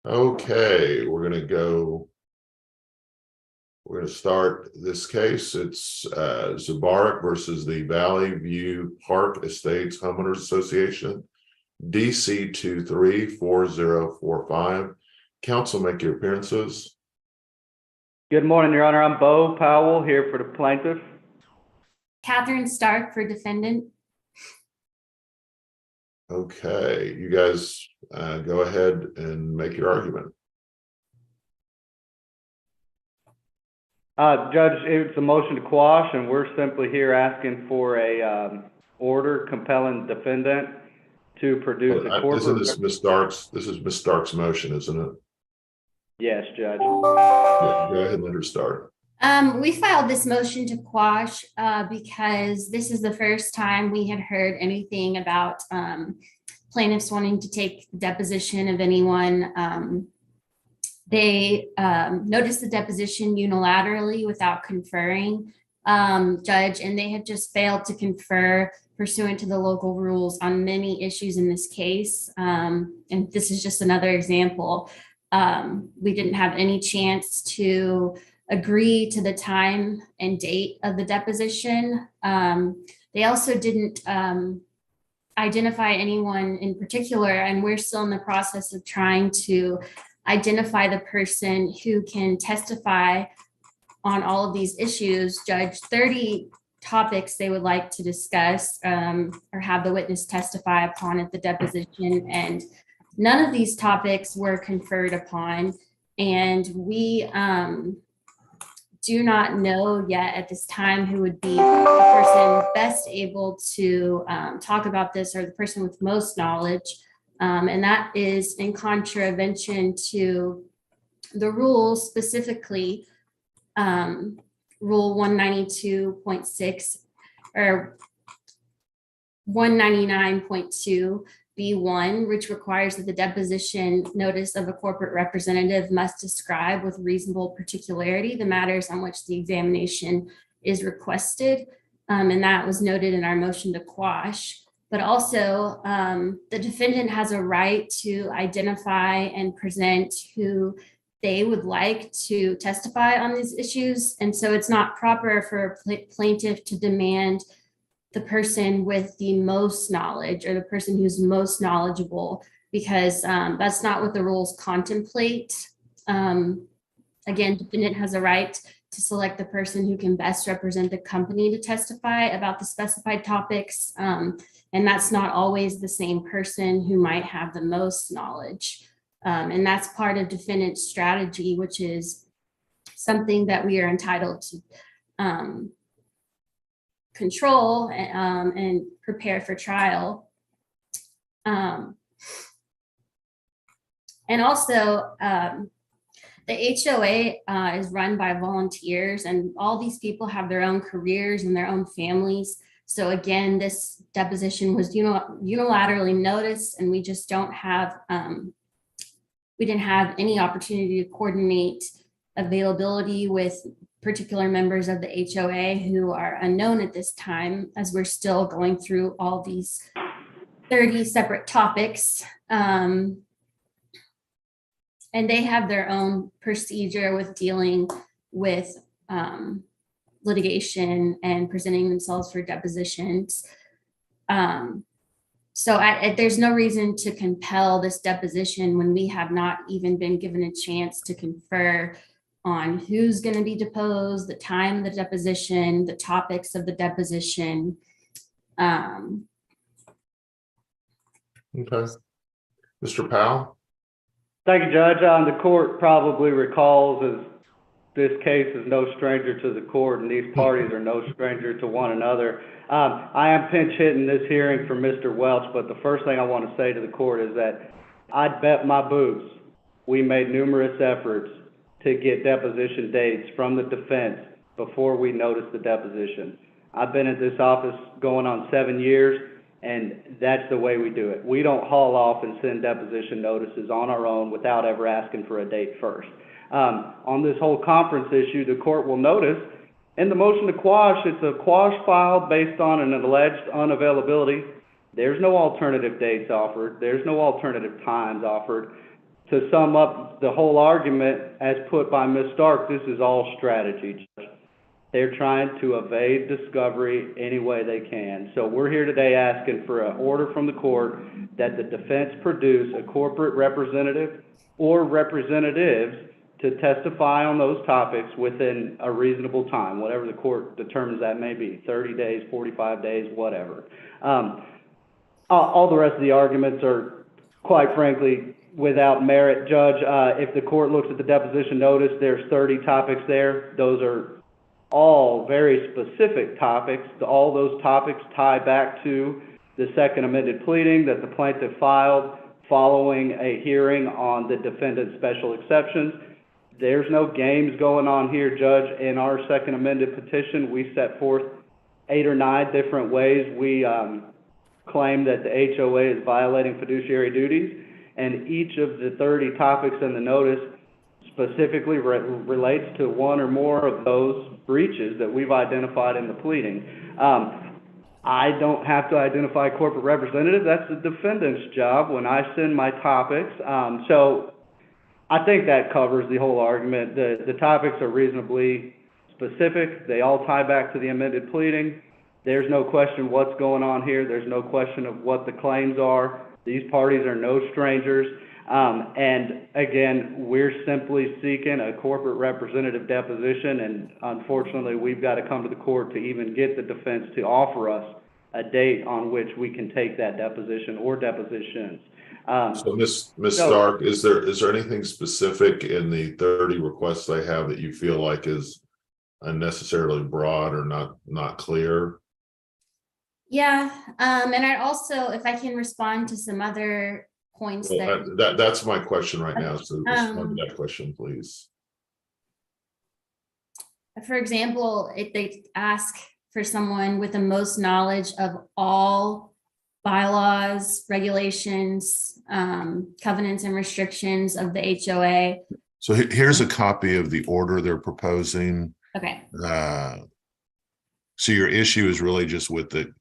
Okay, we're going to start this case. It's Zabarik versus the Valley View Park Estates Homeowners Association, DC 234045. Counsel, make your appearances. Good morning, Your Honor. I'm Bo Powell here for the plaintiff. Catherine Stark for defendant. Okay, you guys go ahead and make your argument. Judge, it's a motion to quash, and we're simply here asking for a order compelling defendant to produce a corporate. Isn't this Ms. Stark's? This is Ms. Stark's motion, isn't it? Yes, Judge. Yeah, go ahead and let her start. We filed this motion to quash because this is the first time we had heard anything about plaintiffs wanting to take deposition of anyone. They noticed the deposition unilaterally without conferring, Judge, and they had just failed to confer pursuant to the local rules on many issues in this case. And this is just another example. We didn't have any chance to agree to the time and date of the deposition. They also didn't identify anyone in particular, and we're still in the process of trying to identify the person who can testify on all of these issues. Judge, 30 topics they would like to discuss or have the witness testify upon at the deposition, and none of these topics were conferred upon, and we do not know yet at this time who would be the person best able to talk about this, or the person with most knowledge. And that is in contravention to the rules, specifically Rule 192.6 or 199.2 B1, which requires that the deposition notice of a corporate representative must describe with reasonable particularity the matters on which the examination is requested. And that was noted in our motion to quash. But also, the defendant has a right to identify and present who they would like to testify on these issues. And so it's not proper for a plaintiff to demand the person with the most knowledge or the person who's most knowledgeable, because that's not what the rules contemplate. Again, defendant has a right to select the person who can best represent the company to testify about the specified topics. And that's not always the same person who might have the most knowledge. And that's part of defendant's strategy, which is something that we are entitled to control and prepare for trial. And also, the HOA is run by volunteers, and all these people have their own careers and their own families. So again, this deposition was unilaterally noticed, and we just don't have, we didn't have any opportunity to coordinate availability with particular members of the HOA who are unknown at this time, as we're still going through all these 30 separate topics. And they have their own procedure with dealing with litigation and presenting themselves for depositions. So there's no reason to compel this deposition when we have not even been given a chance to confer on who's going to be deposed, the time of the deposition, the topics of the deposition. Okay. Mr. Powell? Thank you, Judge. The court probably recalls as this case is no stranger to the court, and these parties are no stranger to one another. I am pinch hitting this hearing for Mr. Welch, but the first thing I want to say to the court is that I'd bet my boots we made numerous efforts to get deposition dates from the defense before we noticed the deposition. I've been at this office going on 7 years, and that's the way we do it. We don't haul off and send deposition notices on our own without ever asking for a date first. On this whole conference issue, the court will notice in the motion to quash, it's a quash filed based on an alleged unavailability. There's no alternative dates offered. There's no alternative times offered. to sum up the whole argument as put by Ms. Stark, this is all strategy, Judge. They're trying to evade discovery any way they can. So we're here today asking for an order from the court that the defense produce a corporate representative or representatives to testify on those topics within a reasonable time, whatever the court determines that may be, 30 days, 45 days, whatever. All the rest of the arguments are, quite frankly, without merit, Judge. If the court looks at the deposition notice, there's 30 topics there. Those are all very specific topics. All those topics tie back to the second amended pleading that the plaintiff filed following a hearing on the defendant's special exceptions. There's no games going on here, Judge. In our second amended petition, we set forth 8 or 9 different ways we claim that the HOA is violating fiduciary duties, and each of the 30 topics in the notice specifically relates to one or more of those breaches that we've identified in the pleading. I don't have to identify a corporate representative. That's the defendant's job when I send my topics. So I think that covers the whole argument. The topics are reasonably specific. They all tie back to the amended pleading. There's no question what's going on here. There's no question of what the claims are. These parties are no strangers. And again, we're simply seeking a corporate representative deposition, and unfortunately, we've got to come to the court to even get the defense to offer us a date on which we can take that deposition or depositions. So Ms. Stark, is there anything specific in the 30 requests they have that you feel like is unnecessarily broad or not clear? Yeah, and I also, if I can respond to some other points That's my question right now. So respond to that question, please. For example, if they ask for someone with the most knowledge of all bylaws, regulations, covenants and restrictions of the HOA. So here's a copy of the order they're proposing. Okay. So your issue is really just with the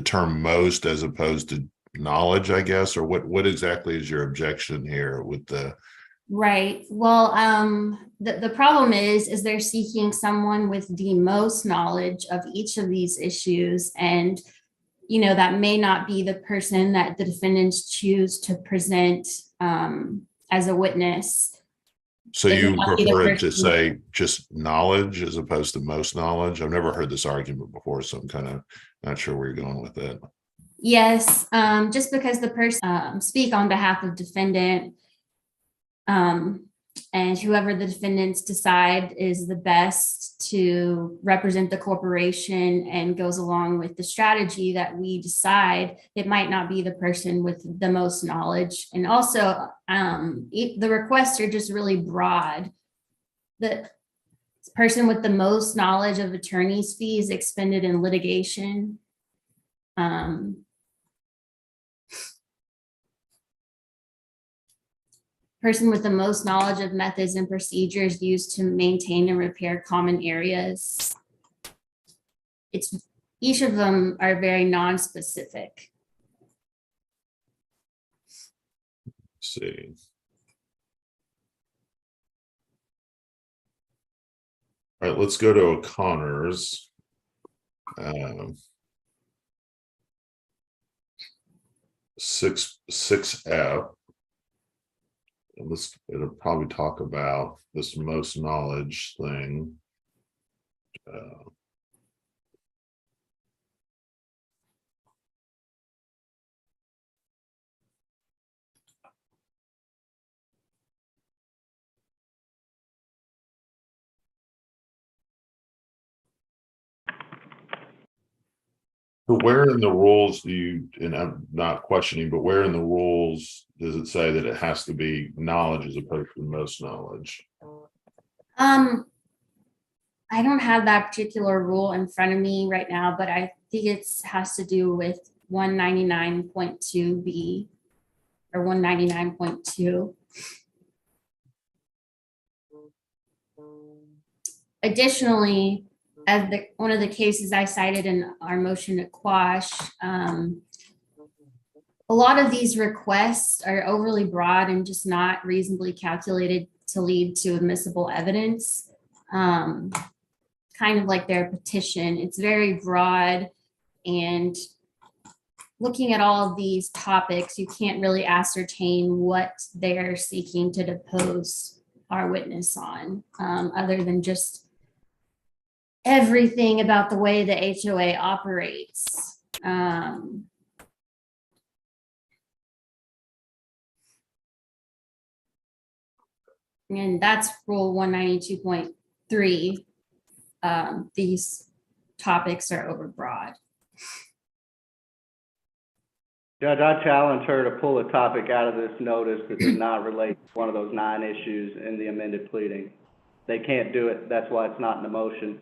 term most as opposed to knowledge, I guess, or what exactly is your objection here with the? Right. Well, the problem is they're seeking someone with the most knowledge of each of these issues, and that may not be the person that the defendants choose to present as a witness. So you prefer it to say just knowledge as opposed to most knowledge? I've never heard this argument before, so I'm kind of not sure where you're going with it. Yes, just because the person speak on behalf of defendant, and whoever the defendants decide is the best to represent the corporation and goes along with the strategy that we decide, it might not be the person with the most knowledge. And also, the requests are just really broad. The person with the most knowledge of attorney's fees expended in litigation. Person with the most knowledge of methods and procedures used to maintain and repair common areas. Each of them are very non-specific. Let's see. All right, let's go to O'Connor's. 6F. It'll probably talk about this most knowledge thing. So where in the rules do you, and I'm not questioning, but where in the rules does it say that it has to be knowledge as opposed to most knowledge? I don't have that particular rule in front of me right now, but I think it has to do with 199.2B or 199.2. Additionally, as one of the cases I cited in our motion to quash, a lot of these requests are overly broad and just not reasonably calculated to lead to admissible evidence. Kind of like their petition, it's very broad, and looking at all of these topics, you can't really ascertain what they're seeking to depose our witness on, other than just everything about the way the HOA operates. And that's Rule 192.3. These topics are overbroad. Judge, I challenge her to pull a topic out of this notice that does not relate to one of those 9 issues in the amended pleading. They can't do it. That's why it's not in the motion.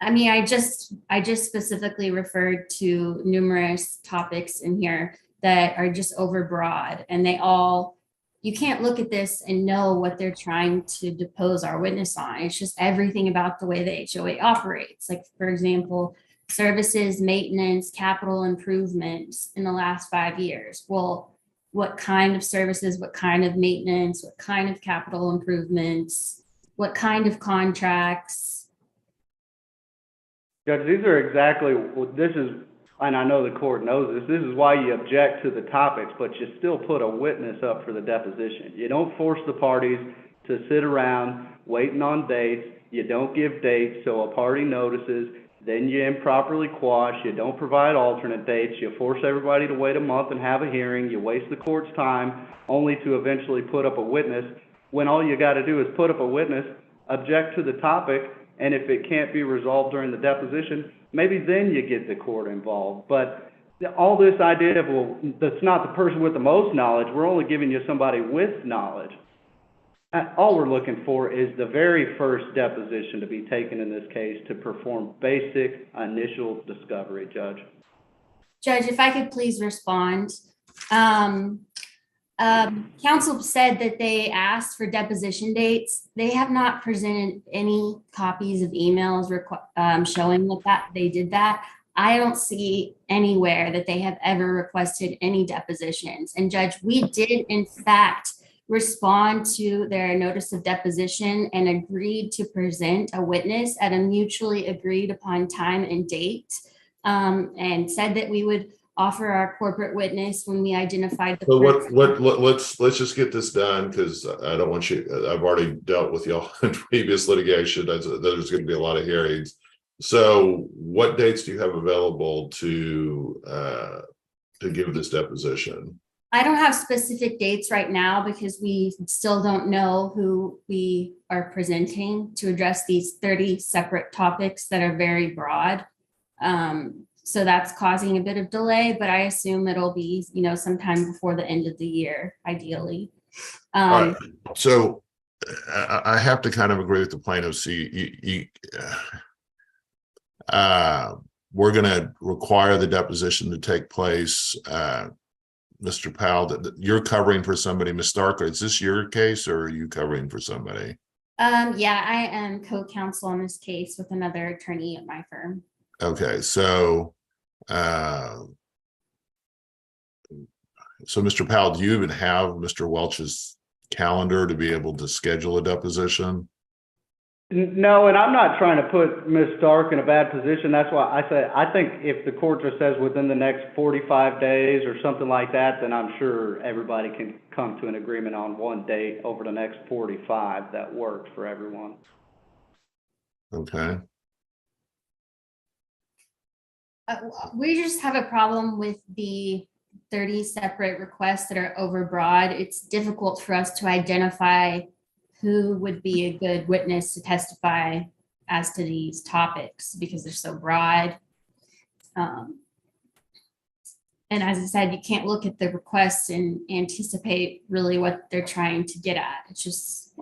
I mean, I just specifically referred to numerous topics in here that are just overbroad, and you can't look at this and know what they're trying to depose our witness on. It's just everything about the way the HOA operates. Like, for example, services, maintenance, capital improvements in the last 5 years. Well, what kind of services, what kind of maintenance, what kind of capital improvements, what kind of contracts? Judge, these are exactly, this is, and I know the court knows this is why you object to the topics, but you still put a witness up for the deposition. You don't force the parties to sit around waiting on dates. You don't give dates so a party notices. Then you improperly quash. You don't provide alternate dates. You force everybody to wait a month and have a hearing. You waste the court's time only to eventually put up a witness, when all you got to do is put up a witness, object to the topic, and if it can't be resolved during the deposition, maybe then you get the court involved. But all this idea of, well, that's not the person with the most knowledge, we're only giving you somebody with knowledge. All we're looking for is the very first deposition to be taken in this case to perform basic initial discovery, Judge. Judge, if I could please respond. Counsel said that they asked for deposition dates. They have not presented any copies of emails showing that they did that. I don't see anywhere that they have ever requested any depositions. And Judge, we did in fact respond to their notice of deposition and agreed to present a witness at a mutually agreed upon time and date, and said that we would offer our corporate witness when we identified the So let's just get this done, because I don't want you, I've already dealt with y'all in previous litigation. There's going to be a lot of hearings. So what dates do you have available to give this deposition? I don't have specific dates right now because we still don't know who we are presenting to address these 30 separate topics that are very broad. So that's causing a bit of delay, but I assume it'll be, sometime before the end of the year, ideally. All right. So I have to kind of agree with the plaintiffs. We're going to require the deposition to take place. Mr. Powell, that you're covering for somebody. Ms. Stark, is this your case or are you covering for somebody? Yeah, I am co-counsel on this case with another attorney at my firm. Okay, so Mr. Powell, do you even have Mr. Welch's calendar to be able to schedule a deposition? No, and I'm not trying to put Ms. Stark in a bad position. That's why I say, I think if the court just says within the next 45 days or something like that, then I'm sure everybody can come to an agreement on one date over the next 45 that works for everyone. Okay. We just have a problem with the 30 separate requests that are overbroad. It's difficult for us to identify who would be a good witness to testify as to these topics because they're so broad. And as I said, you can't look at the requests and anticipate really what they're trying to get at. It's just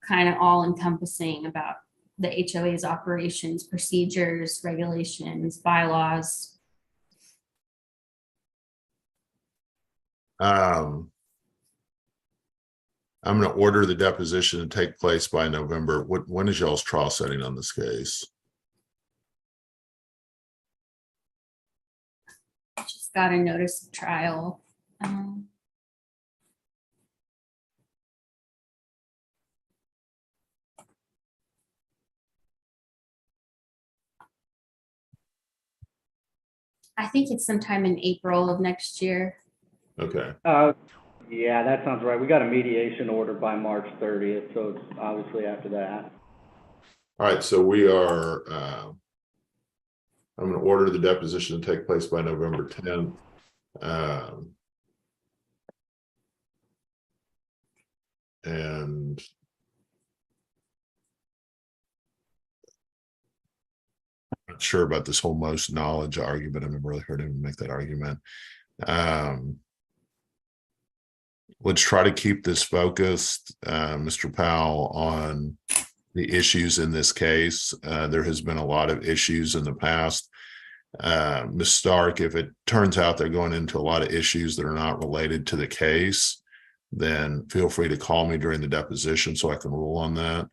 kind of all encompassing about the HOA's operations, procedures, regulations, bylaws. I'm going to order the deposition to take place by November. When is y'all's trial setting on this case? got a notice of trial. I think it's sometime in April of next year. Okay, Yeah, that sounds right. We got a mediation order by March 30th, so it's obviously after that. all right, so we are, I'm gonna order the deposition to take place by November 10th. And not sure about this whole most knowledge argument. I've never really heard him make that argument. Let's try to keep this focused, Mr. Powell, on the issues in this case. There has been a lot of issues in the past. Ms. Stark, if it turns out they're going into a lot of issues that are not related to the case, then feel free to call me during the deposition so I can rule on that.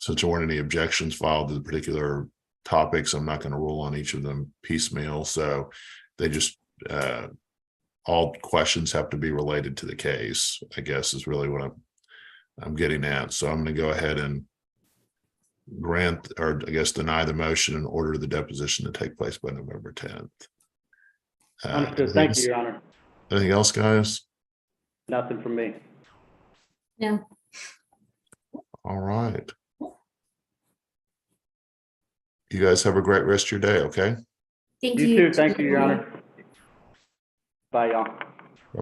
Since there weren't any objections filed to the particular topics, I'm not going to rule on each of them piecemeal. So they just, all questions have to be related to the case, I guess is really what I'm getting at. So I'm going to go ahead and grant, or I guess deny the motion and order the deposition to take place by November 10th. Understood. Thank you, Your Honor. Anything else, guys? Nothing from me. No. All right. You guys have a great rest of your day, okay? Thank You you. too. Thank you, Your Honor. Bye, y'all.